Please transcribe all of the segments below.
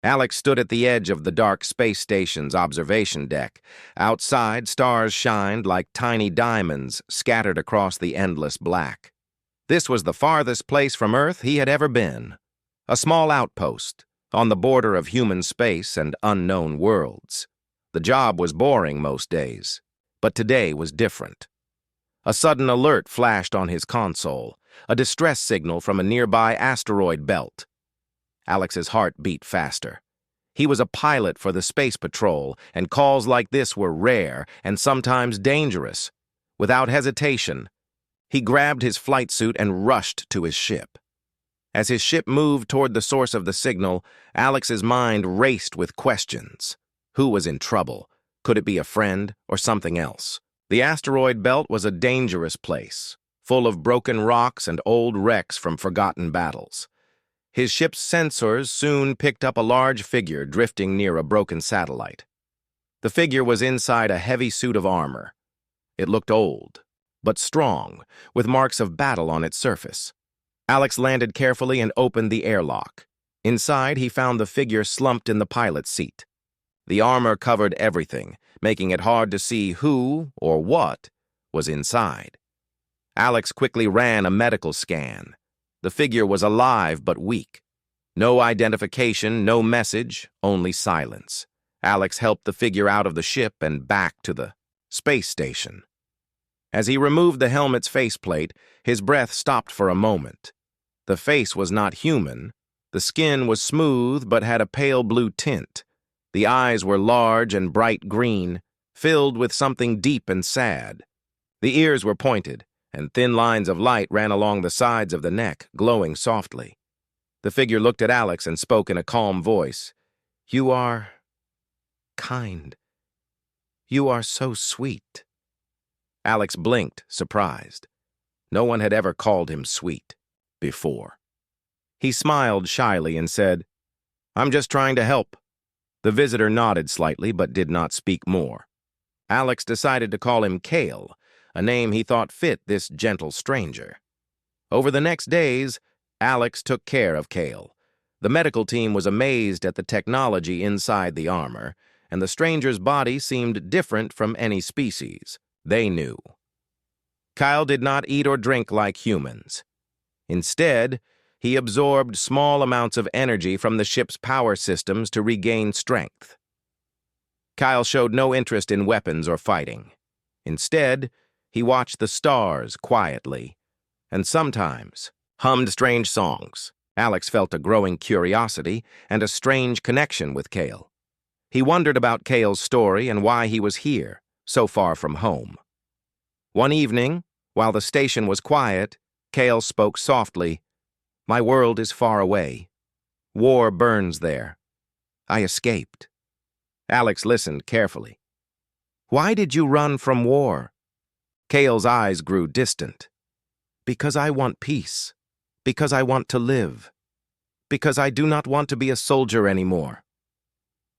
Alex stood at the edge of the dark space station's observation deck. Outside, stars shined like tiny diamonds scattered across the endless black. This was the farthest place from Earth he had ever been. A small outpost, on the border of human space and unknown worlds. The job was boring most days, but today was different. A sudden alert flashed on his console, a distress signal from a nearby asteroid belt. Alex's heart beat faster. He was a pilot for the Space Patrol, and calls like this were rare and sometimes dangerous. Without hesitation, he grabbed his flight suit and rushed to his ship. As his ship moved toward the source of the signal, Alex's mind raced with questions. Who was in trouble? Could it be a friend or something else? The asteroid belt was a dangerous place, full of broken rocks and old wrecks from forgotten battles. His ship's sensors soon picked up a large figure drifting near a broken satellite. The figure was inside a heavy suit of armor. It looked old, but strong, with marks of battle on its surface. Alex landed carefully and opened the airlock. Inside, he found the figure slumped in the pilot's seat. The armor covered everything, making it hard to see who or what was inside. Alex quickly ran a medical scan. The figure was alive but weak. No identification, no message, only silence. Alex helped the figure out of the ship and back to the space station. As he removed the helmet's faceplate, his breath stopped for a moment. The face was not human. The skin was smooth but had a pale blue tint. The eyes were large and bright green, filled with something deep and sad. The ears were pointed, and thin lines of light ran along the sides of the neck, glowing softly. The figure looked at Alex and spoke in a calm voice. "You are kind. You are so sweet." Alex blinked, surprised. No one had ever called him sweet before. He smiled shyly and said, "I'm just trying to help." The visitor nodded slightly but did not speak more. Alex decided to call him Kale, a name he thought fit this gentle stranger. Over the next days, Alex took care of Kale. The medical team was amazed at the technology inside the armor, and the stranger's body seemed different from any species. They knew. Kyle did not eat or drink like humans. Instead, he absorbed small amounts of energy from the ship's power systems to regain strength. Kyle showed no interest in weapons or fighting. Instead, he watched the stars quietly, and sometimes hummed strange songs. Alex felt a growing curiosity and a strange connection with Kale. He wondered about Kale's story and why he was here, so far from home. One evening, while the station was quiet, Kale spoke softly. "My world is far away. War burns there. I escaped." Alex listened carefully. "Why did you run from war?" Kale's eyes grew distant. "Because I want peace. Because I want to live. Because I do not want to be a soldier anymore."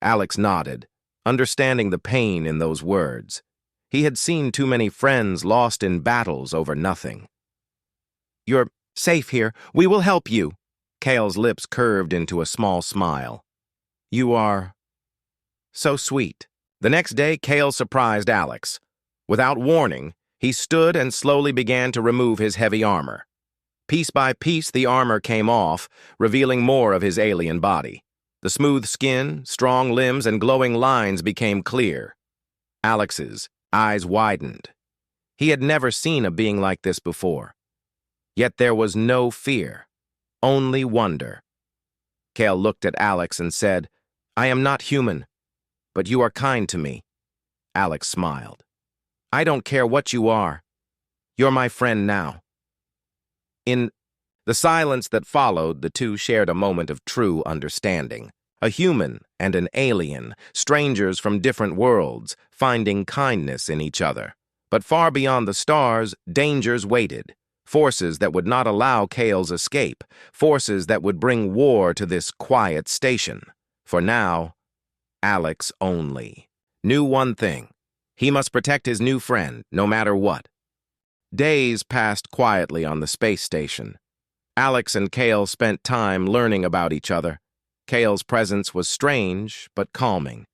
Alex nodded, understanding the pain in those words. He had seen too many friends lost in battles over nothing. "You're safe here. We will help you." Kale's lips curved into a small smile. "You are so sweet." The next day, Kale surprised Alex. Without warning, he stood and slowly began to remove his heavy armor. Piece by piece, the armor came off, revealing more of his alien body. The smooth skin, strong limbs, and glowing lines became clear. Alex's eyes widened. He had never seen a being like this before. Yet there was no fear, only wonder. Kale looked at Alex and said, "I am not human, but you are kind to me." Alex smiled. "I don't care what you are. You're my friend now." In the silence that followed, the two shared a moment of true understanding. A human and an alien, strangers from different worlds, finding kindness in each other. But far beyond the stars, dangers waited. Forces that would not allow Kale's escape. Forces that would bring war to this quiet station. For now, Alex only knew one thing. He must protect his new friend, no matter what. Days passed quietly on the space station. Alex and Kale spent time learning about each other. Kale's presence was strange but calming.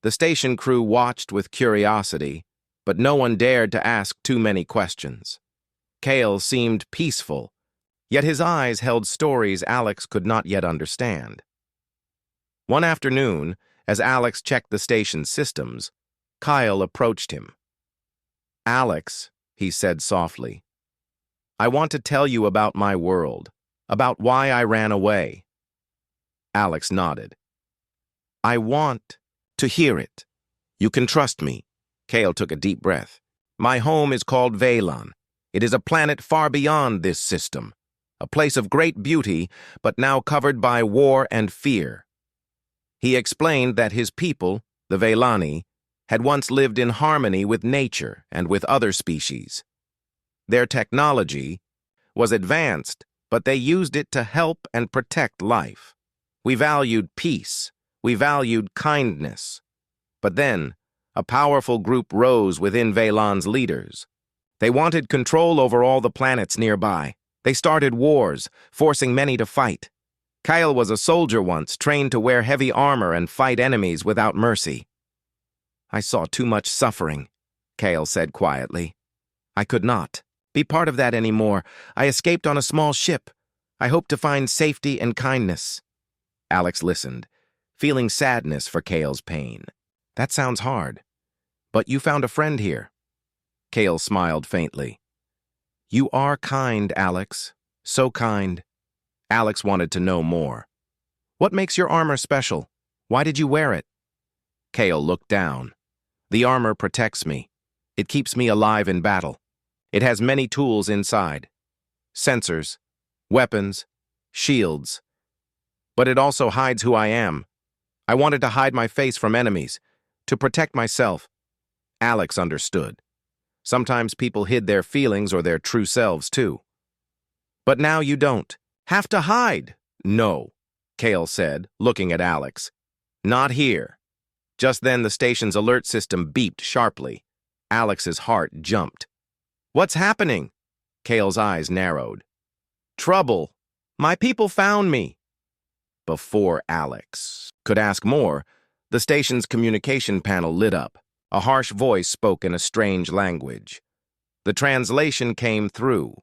The station crew watched with curiosity, but no one dared to ask too many questions. Kale seemed peaceful, yet his eyes held stories Alex could not yet understand. One afternoon, as Alex checked the station's systems, Kyle approached him. "Alex," he said softly, "I want to tell you about my world, about why I ran away." Alex nodded. "I want to hear it. You can trust me." Kale took a deep breath. "My home is called Velan. It is a planet far beyond this system, a place of great beauty, but now covered by war and fear." He explained that his people, the Velani, had once lived in harmony with nature and with other species. Their technology was advanced, but they used it to help and protect life. We valued peace. We valued kindness. But then, a powerful group rose within Velan's leaders. They wanted control over all the planets nearby. They started wars, forcing many to fight. Kyle was a soldier once, trained to wear heavy armor and fight enemies without mercy. "I saw too much suffering," Kale said quietly. "I could not be part of that anymore. I escaped on a small ship. I hope to find safety and kindness." Alex listened, feeling sadness for Kale's pain. "That sounds hard. But you found a friend here." Kale smiled faintly. "You are kind, Alex. So kind." Alex wanted to know more. "What makes your armor special? Why did you wear it?" Kale looked down. "The armor protects me. It keeps me alive in battle. It has many tools inside. Sensors, weapons, shields. But it also hides who I am. I wanted to hide my face from enemies, to protect myself." Alex understood. Sometimes people hid their feelings or their true selves, too. "But now you don't have to hide." "No," Kale said, looking at Alex. "Not here." Just then the station's alert system beeped sharply. Alex's heart jumped. "What's happening?" Kale's eyes narrowed. "Trouble. My people found me." Before Alex could ask more, the station's communication panel lit up. A harsh voice spoke in a strange language. The translation came through.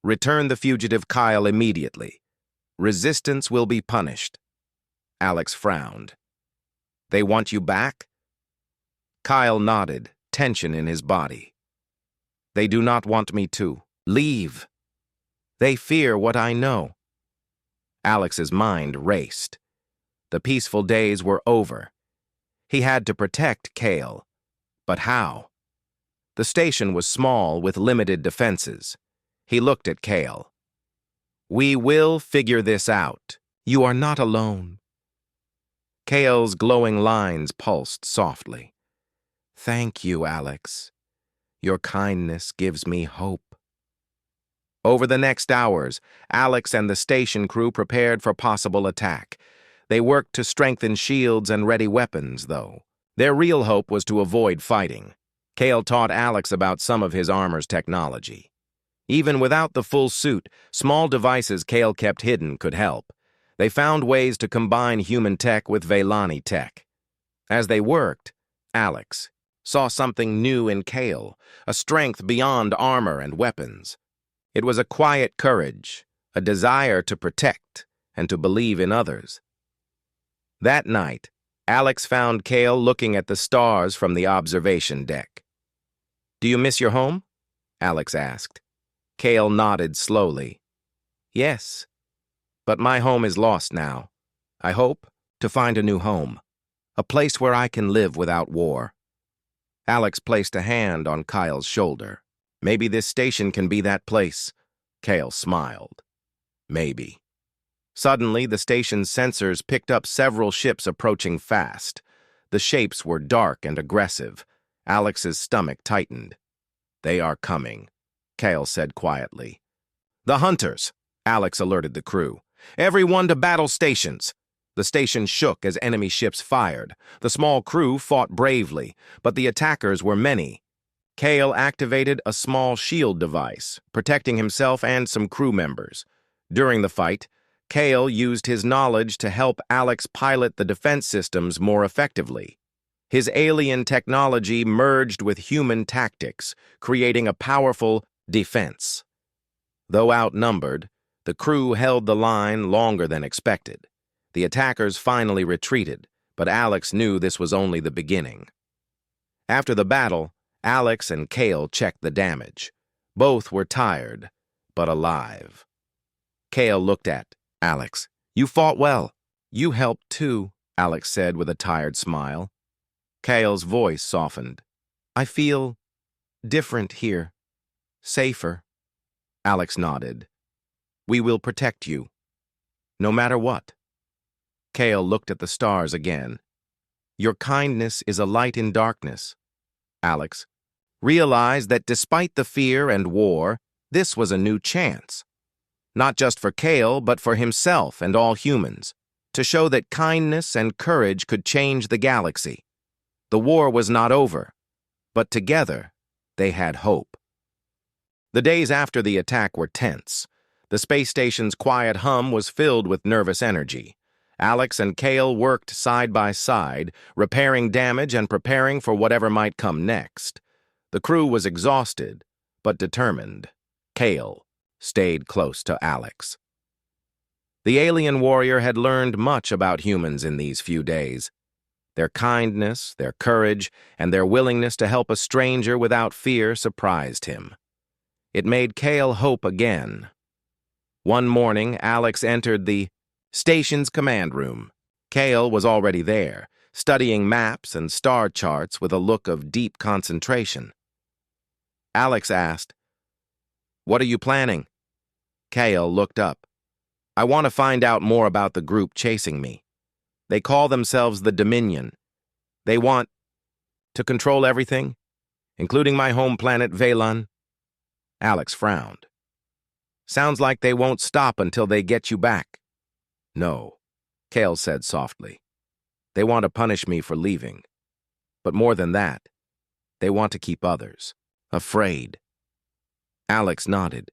"Return the fugitive Kyle immediately. Resistance will be punished." Alex frowned. "They want you back?" Kyle nodded, tension in his body. "They do not want me to leave. They fear what I know." Alex's mind raced. The peaceful days were over. He had to protect Kale. But how? The station was small with limited defenses. He looked at Kale. "We will figure this out. You are not alone." Kale's glowing lines pulsed softly. "Thank you, Alex. Your kindness gives me hope." Over the next hours, Alex and the station crew prepared for possible attack. They worked to strengthen shields and ready weapons, though. Their real hope was to avoid fighting. Kale taught Alex about some of his armor's technology. Even without the full suit, small devices Kale kept hidden could help. They found ways to combine human tech with Velani tech. As they worked, Alex saw something new in Kale, a strength beyond armor and weapons. It was a quiet courage, a desire to protect and to believe in others. That night, Alex found Kale looking at the stars from the observation deck. "Do you miss your home?" Alex asked. Kale nodded slowly. "Yes, but my home is lost now. I hope to find a new home, a place where I can live without war." Alex placed a hand on Kyle's shoulder. "Maybe this station can be that place." Kale smiled. "Maybe." Suddenly, the station's sensors picked up several ships approaching fast. The shapes were dark and aggressive. Alex's stomach tightened. "They are coming," Kale said quietly. "The hunters," Alex alerted the crew. "Everyone to battle stations." The station shook as enemy ships fired. The small crew fought bravely, but the attackers were many. Kale activated a small shield device, protecting himself and some crew members. During the fight, Kale used his knowledge to help Alex pilot the defense systems more effectively. His alien technology merged with human tactics, creating a powerful defense. Though outnumbered, the crew held the line longer than expected. The attackers finally retreated, but Alex knew this was only the beginning. After the battle, Alex and Kale checked the damage. Both were tired, but alive. Kale looked at Alex. "You fought well." "You helped too," Alex said with a tired smile. Kale's voice softened. "I feel different here. Safer." Alex nodded. "We will protect you, no matter what." Kale looked at the stars again. "Your kindness is a light in darkness." Alex realized that despite the fear and war, this was a new chance. Not just for Kale, but for himself and all humans, to show that kindness and courage could change the galaxy. The war was not over, but together they had hope. The days after the attack were tense. The space station's quiet hum was filled with nervous energy. Alex and Kale worked side by side, repairing damage and preparing for whatever might come next. The crew was exhausted, but determined. Kale stayed close to Alex. The alien warrior had learned much about humans in these few days. Their kindness, their courage, and their willingness to help a stranger without fear surprised him. It made Kale hope again. One morning, Alex entered the station's command room. Kale was already there, studying maps and star charts with a look of deep concentration. Alex asked, "What are you planning?" Kale looked up. "I want to find out more about the group chasing me. They call themselves the Dominion. They want to control everything, including my home planet Velon." Alex frowned. "Sounds like they won't stop until they get you back." "No," Kale said softly. "They want to punish me for leaving. But more than that, they want to keep others afraid." Alex nodded.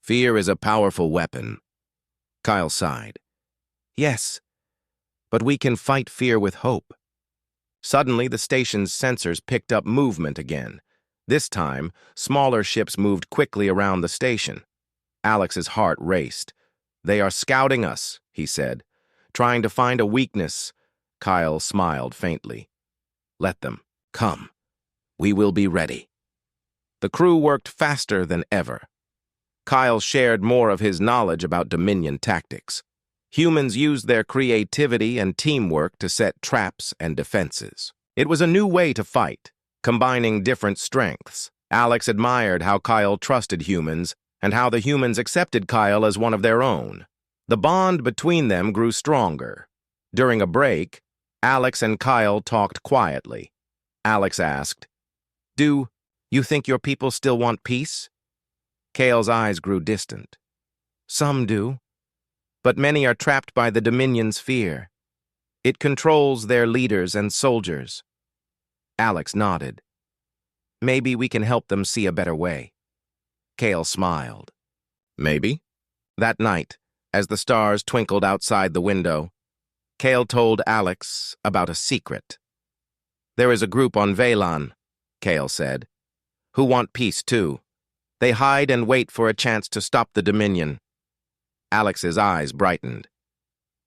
"Fear is a powerful weapon." Kyle sighed. "Yes, but we can fight fear with hope." Suddenly, the station's sensors picked up movement again. This time, smaller ships moved quickly around the station. Alex's heart raced. "They are scouting us," he said, "trying to find a weakness." Kyle smiled faintly. "Let them come. We will be ready." The crew worked faster than ever. Kyle shared more of his knowledge about Dominion tactics. Humans used their creativity and teamwork to set traps and defenses. It was a new way to fight, combining different strengths. Alex admired how Kyle trusted humans and how the humans accepted Kyle as one of their own. The bond between them grew stronger. During a break, Alex and Kyle talked quietly. Alex asked, "Do you think your people still want peace?" Kale's eyes grew distant. "Some do, but many are trapped by the Dominion's fear. It controls their leaders and soldiers." Alex nodded. "Maybe we can help them see a better way." Kale smiled. "Maybe." That night, as the stars twinkled outside the window, Kale told Alex about a secret. "There is a group on Velon," Kale said, "who want peace too. They hide and wait for a chance to stop the Dominion." Alex's eyes brightened.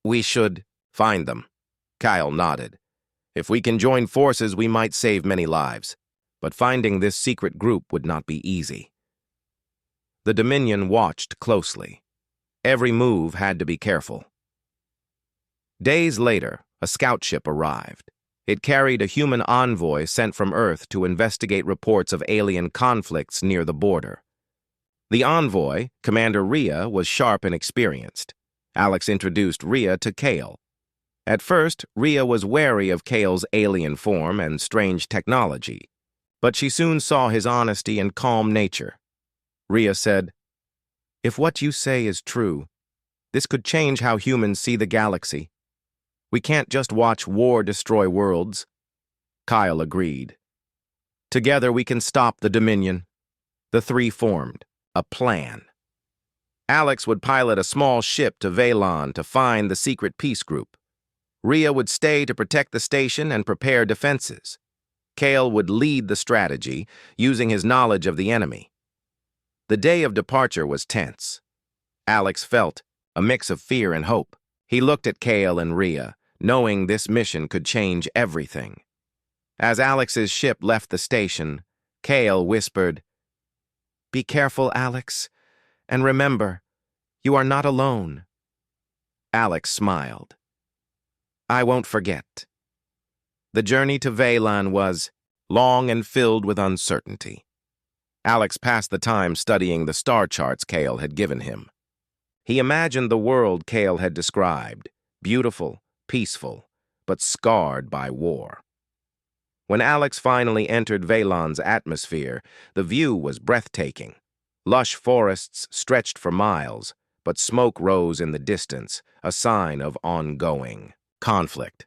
"We should find them." Kyle nodded. "If we can join forces, we might save many lives. But finding this secret group would not be easy." The Dominion watched closely. Every move had to be careful. Days later, a scout ship arrived. It carried a human envoy sent from Earth to investigate reports of alien conflicts near the border. The envoy, Commander Rhea, was sharp and experienced. Alex introduced Rhea to Kale. At first, Rhea was wary of Kale's alien form and strange technology, but she soon saw his honesty and calm nature. Rhea said, "If what you say is true, this could change how humans see the galaxy. We can't just watch war destroy worlds." Kyle agreed. "Together we can stop the Dominion." The three formed a plan. Alex would pilot a small ship to Veylon to find the secret peace group. Rhea would stay to protect the station and prepare defenses. Kale would lead the strategy, using his knowledge of the enemy. The day of departure was tense. Alex felt a mix of fear and hope. He looked at Kale and Rhea, knowing this mission could change everything. As Alex's ship left the station, Kale whispered, "Be careful, Alex, and remember, you are not alone." Alex smiled. "I won't forget." The journey to Veylon was long and filled with uncertainty. Alex passed the time studying the star charts Kale had given him. He imagined the world Kale had described, beautiful, peaceful, but scarred by war. When Alex finally entered Veylon's atmosphere, the view was breathtaking. Lush forests stretched for miles, but smoke rose in the distance, a sign of ongoing conflict.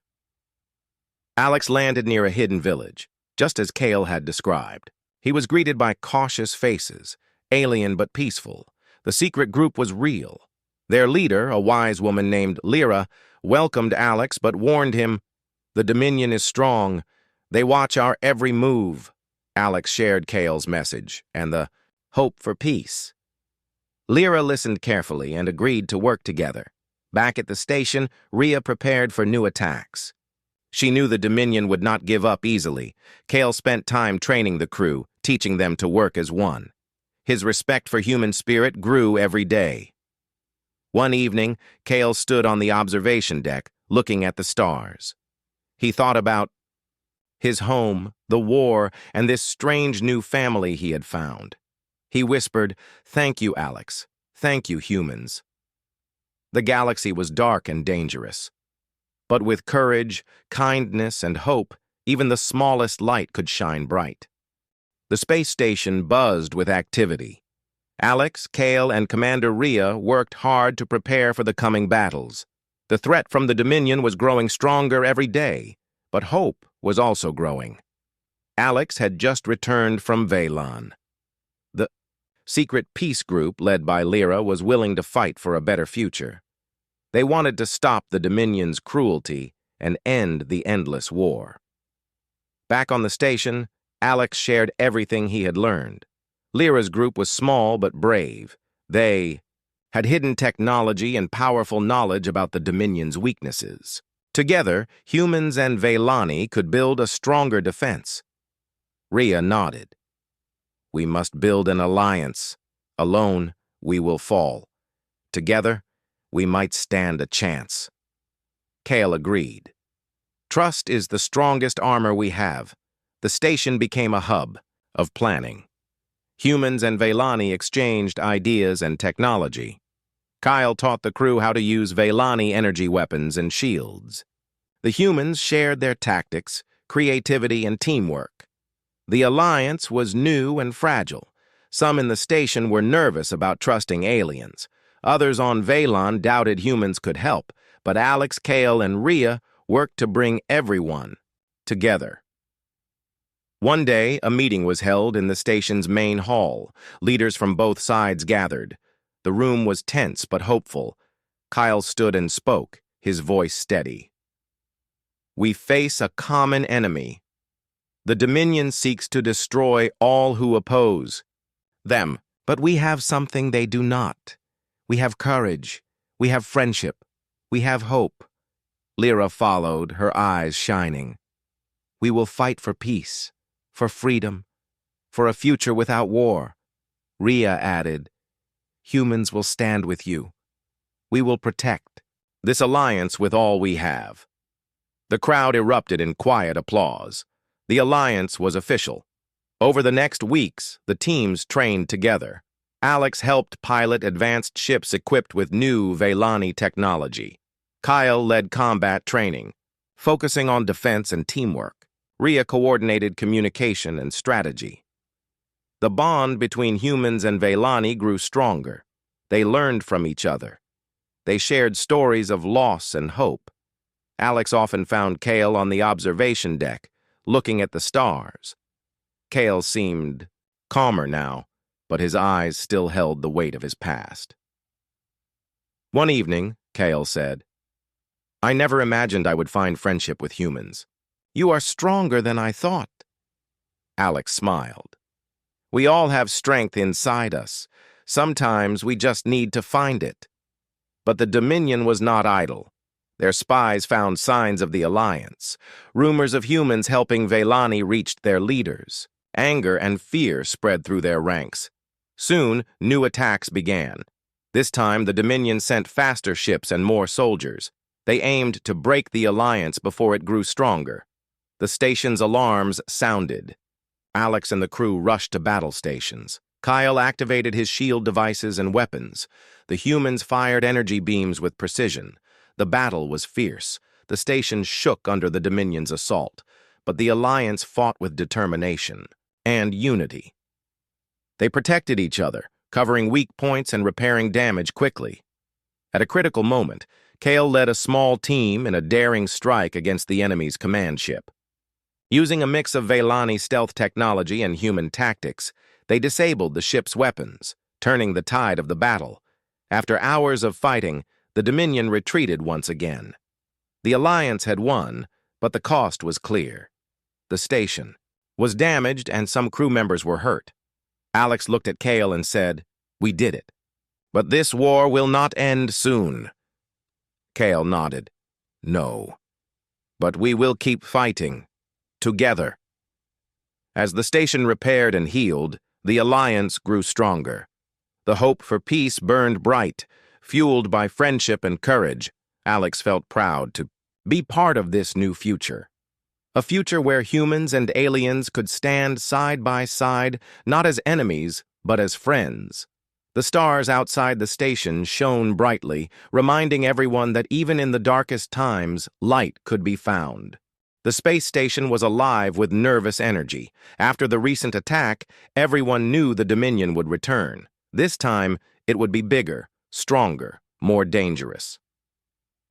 Alex landed near a hidden village, just as Kale had described. He was greeted by cautious faces, alien but peaceful. The secret group was real. Their leader, a wise woman named Lyra, welcomed Alex but warned him, "The Dominion is strong. They watch our every move." Alex shared Kale's message and the hope for peace. Lyra listened carefully and agreed to work together. Back at the station, Rhea prepared for new attacks. She knew the Dominion would not give up easily. Kale spent time training the crew, teaching them to work as one. His respect for human spirit grew every day. One evening, Kale stood on the observation deck, looking at the stars. He thought about his home, the war, and this strange new family he had found. He whispered, "Thank you, Alex. Thank you, humans." The galaxy was dark and dangerous. But with courage, kindness, and hope, even the smallest light could shine bright. The space station buzzed with activity. Alex, Kale, and Commander Rhea worked hard to prepare for the coming battles. The threat from the Dominion was growing stronger every day, but hope was also growing. Alex had just returned from Veylon. The secret peace group, led by Lyra, was willing to fight for a better future. They wanted to stop the Dominion's cruelty and end the endless war. Back on the station, Alex shared everything he had learned. Lyra's group was small but brave. They had hidden technology and powerful knowledge about the Dominion's weaknesses. Together, humans and Veylani could build a stronger defense. Rhea nodded. "We must build an alliance. Alone, we will fall. Together, we might stand a chance." Kale agreed. "Trust is the strongest armor we have." The station became a hub of planning. Humans and Veylani exchanged ideas and technology. Kyle taught the crew how to use Veylani energy weapons and shields. The humans shared their tactics, creativity, and teamwork. The alliance was new and fragile. Some in the station were nervous about trusting aliens. Others on Veylon doubted humans could help, but Alex, Kale, and Rhea worked to bring everyone together. One day, a meeting was held in the station's main hall. Leaders from both sides gathered. The room was tense but hopeful. Kyle stood and spoke, his voice steady. "We face a common enemy. The Dominion seeks to destroy all who oppose them, but we have something they do not. We have courage. We have friendship. We have hope." Lyra followed, her eyes shining. "We will fight for peace, for freedom, for a future without war." Rhea added, "Humans will stand with you. We will protect this alliance with all we have." The crowd erupted in quiet applause. The alliance was official. Over the next weeks, the teams trained together. Alex helped pilot advanced ships equipped with new Veylani technology. Kyle led combat training, focusing on defense and teamwork. Rhea coordinated communication and strategy. The bond between humans and Veylani grew stronger. They learned from each other. They shared stories of loss and hope. Alex often found Kale on the observation deck, looking at the stars. Kale seemed calmer now, but his eyes still held the weight of his past. One evening, Kale said, "I never imagined I would find friendship with humans. You are stronger than I thought." Alex smiled. "We all have strength inside us. Sometimes we just need to find it." But the Dominion was not idle. Their spies found signs of the Alliance. Rumors of humans helping Velani reached their leaders. Anger and fear spread through their ranks. Soon, new attacks began. This time, the Dominion sent faster ships and more soldiers. They aimed to break the Alliance before it grew stronger. The station's alarms sounded. Alex and the crew rushed to battle stations. Kyle activated his shield devices and weapons. The humans fired energy beams with precision. The battle was fierce. The station shook under the Dominion's assault, but the Alliance fought with determination and unity. They protected each other, covering weak points and repairing damage quickly. At a critical moment, Kale led a small team in a daring strike against the enemy's command ship. Using a mix of Velani stealth technology and human tactics, they disabled the ship's weapons, turning the tide of the battle. After hours of fighting, the Dominion retreated once again. The Alliance had won, but the cost was clear. The station was damaged and some crew members were hurt. Alex looked at Kale and said, "We did it. But this war will not end soon." Kale nodded. "No. But we will keep fighting. Together." As the station repaired and healed, the Alliance grew stronger. The hope for peace burned bright. Fueled by friendship and courage, Alex felt proud to be part of this new future. A future where humans and aliens could stand side by side, not as enemies, but as friends. The stars outside the station shone brightly, reminding everyone that even in the darkest times, light could be found. The space station was alive with nervous energy. After the recent attack, everyone knew the Dominion would return. This time, it would be bigger, stronger, more dangerous.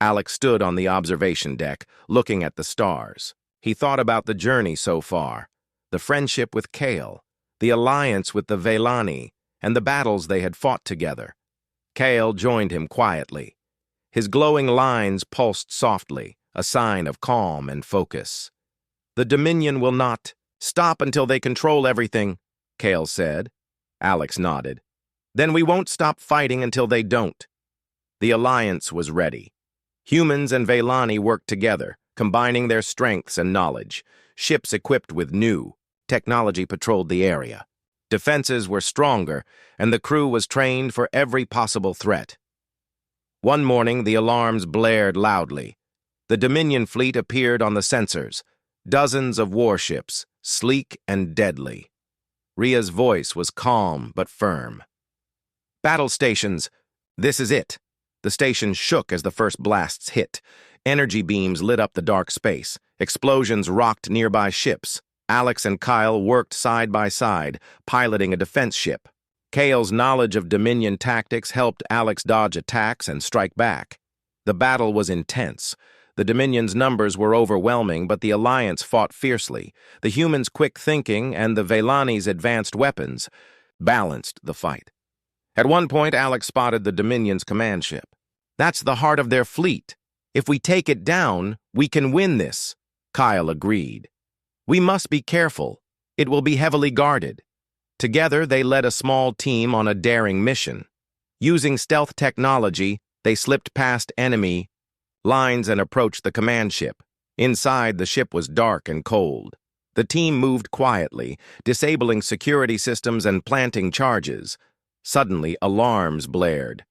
Alex stood on the observation deck, looking at the stars. He thought about the journey so far, the friendship with Kale, the alliance with the Velani, and the battles they had fought together. Kale joined him quietly. His glowing lines pulsed softly, a sign of calm and focus. "The Dominion will not stop until they control everything," Kale said. Alex nodded. "Then we won't stop fighting until they don't." The alliance was ready. Humans and Velani worked together, combining their strengths and knowledge. Ships equipped with new technology patrolled the area. Defenses were stronger, and the crew was trained for every possible threat. One morning, the alarms blared loudly. The Dominion fleet appeared on the sensors, dozens of warships, sleek and deadly. Ria's voice was calm but firm. "Battle stations, this is it." The station shook as the first blasts hit. Energy beams lit up the dark space. Explosions rocked nearby ships. Alex and Kyle worked side by side, piloting a defense ship. Kale's knowledge of Dominion tactics helped Alex dodge attacks and strike back. The battle was intense. The Dominion's numbers were overwhelming, but the Alliance fought fiercely. The humans' quick thinking and the Velani's advanced weapons balanced the fight. At one point, Alex spotted the Dominion's command ship. "That's the heart of their fleet. If we take it down, we can win this." Kyle agreed. "We must be careful. It will be heavily guarded." Together, they led a small team on a daring mission. Using stealth technology, they slipped past enemy lines and approached the command ship. Inside, the ship was dark and cold. The team moved quietly, disabling security systems and planting charges. Suddenly, alarms blared.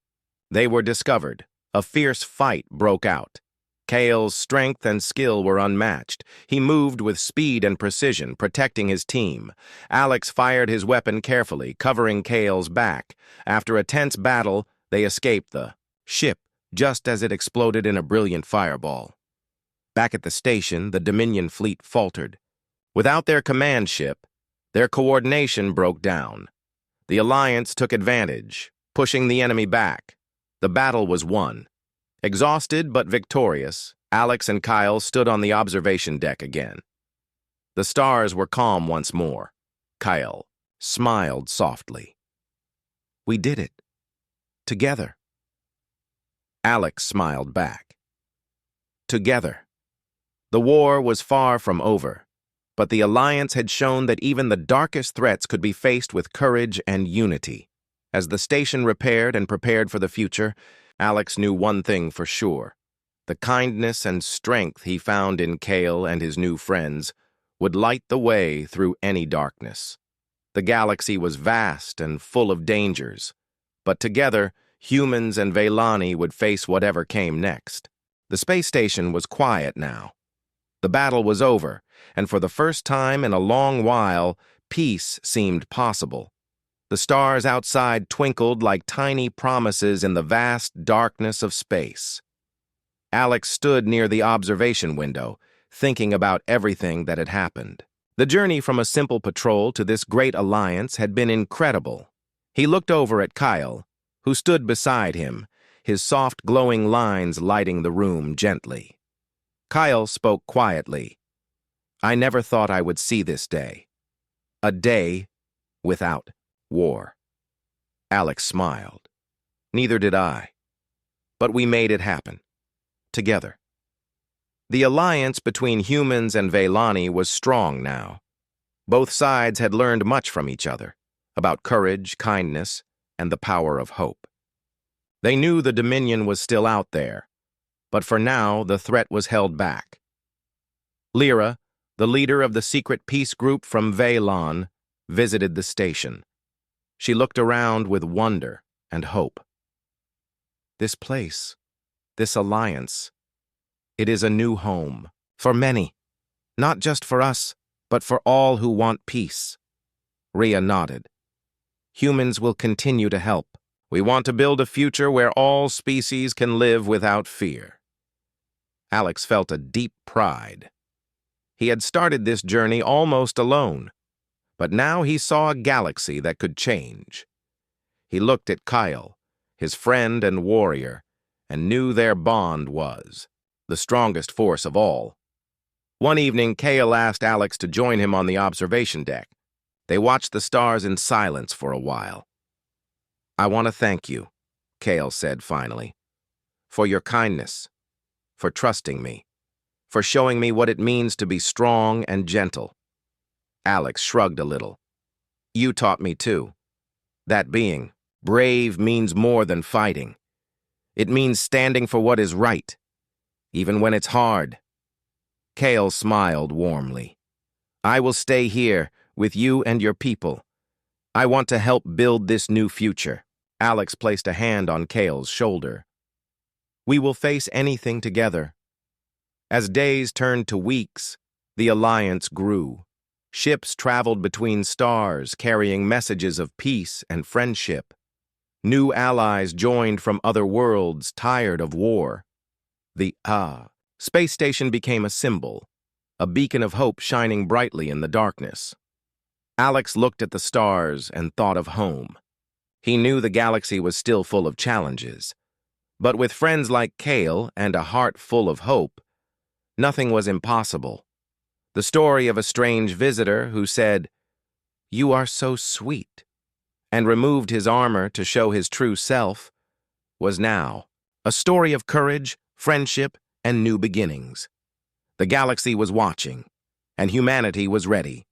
They were discovered. A fierce fight broke out. Kale's strength and skill were unmatched. He moved with speed and precision, protecting his team. Alex fired his weapon carefully, covering Kale's back. After a tense battle, they escaped the ship just as it exploded in a brilliant fireball. Back at the station, the Dominion fleet faltered. Without their command ship, their coordination broke down. The Alliance took advantage, pushing the enemy back. The battle was won. Exhausted but victorious, Alex and Kyle stood on the observation deck again. The stars were calm once more. Kyle smiled softly. "We did it. Together." Alex smiled back. Together. The war was far from over, but the Alliance had shown that even the darkest threats could be faced with courage and unity. As the station repaired and prepared for the future, Alex knew one thing for sure. The kindness and strength he found in Kale and his new friends would light the way through any darkness. The galaxy was vast and full of dangers, but together, humans and Velani would face whatever came next. The space station was quiet now. The battle was over, and for the first time in a long while, peace seemed possible. The stars outside twinkled like tiny promises in the vast darkness of space. Alex stood near the observation window, thinking about everything that had happened. The journey from a simple patrol to this great alliance had been incredible. He looked over at Kyle, who stood beside him, his soft glowing lines lighting the room gently. Kyle spoke quietly. "I never thought I would see this day. A day without war." Alex smiled. "Neither did I. But we made it happen. Together." The alliance between humans and Velani was strong now. Both sides had learned much from each other, about courage, kindness, and the power of hope. They knew the Dominion was still out there, but for now the threat was held back. Lyra, the leader of the secret peace group from Velon, visited the station. She looked around with wonder and hope. This place, this alliance, it is a new home for many, not just for us, but for all who want peace. Rhea nodded. Humans will continue to help. We want to build a future where all species can live without fear. Alex felt a deep pride. He had started this journey almost alone, but now he saw a galaxy that could change. He looked at Kyle, his friend and warrior, and knew their bond was the strongest force of all. One evening, Kale asked Alex to join him on the observation deck. They watched the stars in silence for a while. "I want to thank you," Kale said finally, "for your kindness, for trusting me, for showing me what it means to be strong and gentle." Alex shrugged a little. "You taught me too. That being brave means more than fighting. It means standing for what is right, even when it's hard." Kale smiled warmly. "I will stay here with you and your people. I want to help build this new future." Alex placed a hand on Kale's shoulder. "We will face anything together." As days turned to weeks, the alliance grew. Ships traveled between stars, carrying messages of peace and friendship. New allies joined from other worlds, tired of war. The space station became a symbol, a beacon of hope shining brightly in the darkness. Alex looked at the stars and thought of home. He knew the galaxy was still full of challenges, but with friends like Kale and a heart full of hope, nothing was impossible. The story of a strange visitor who said, "You are so sweet," and removed his armor to show his true self, was now a story of courage, friendship, and new beginnings. The galaxy was watching, and humanity was ready.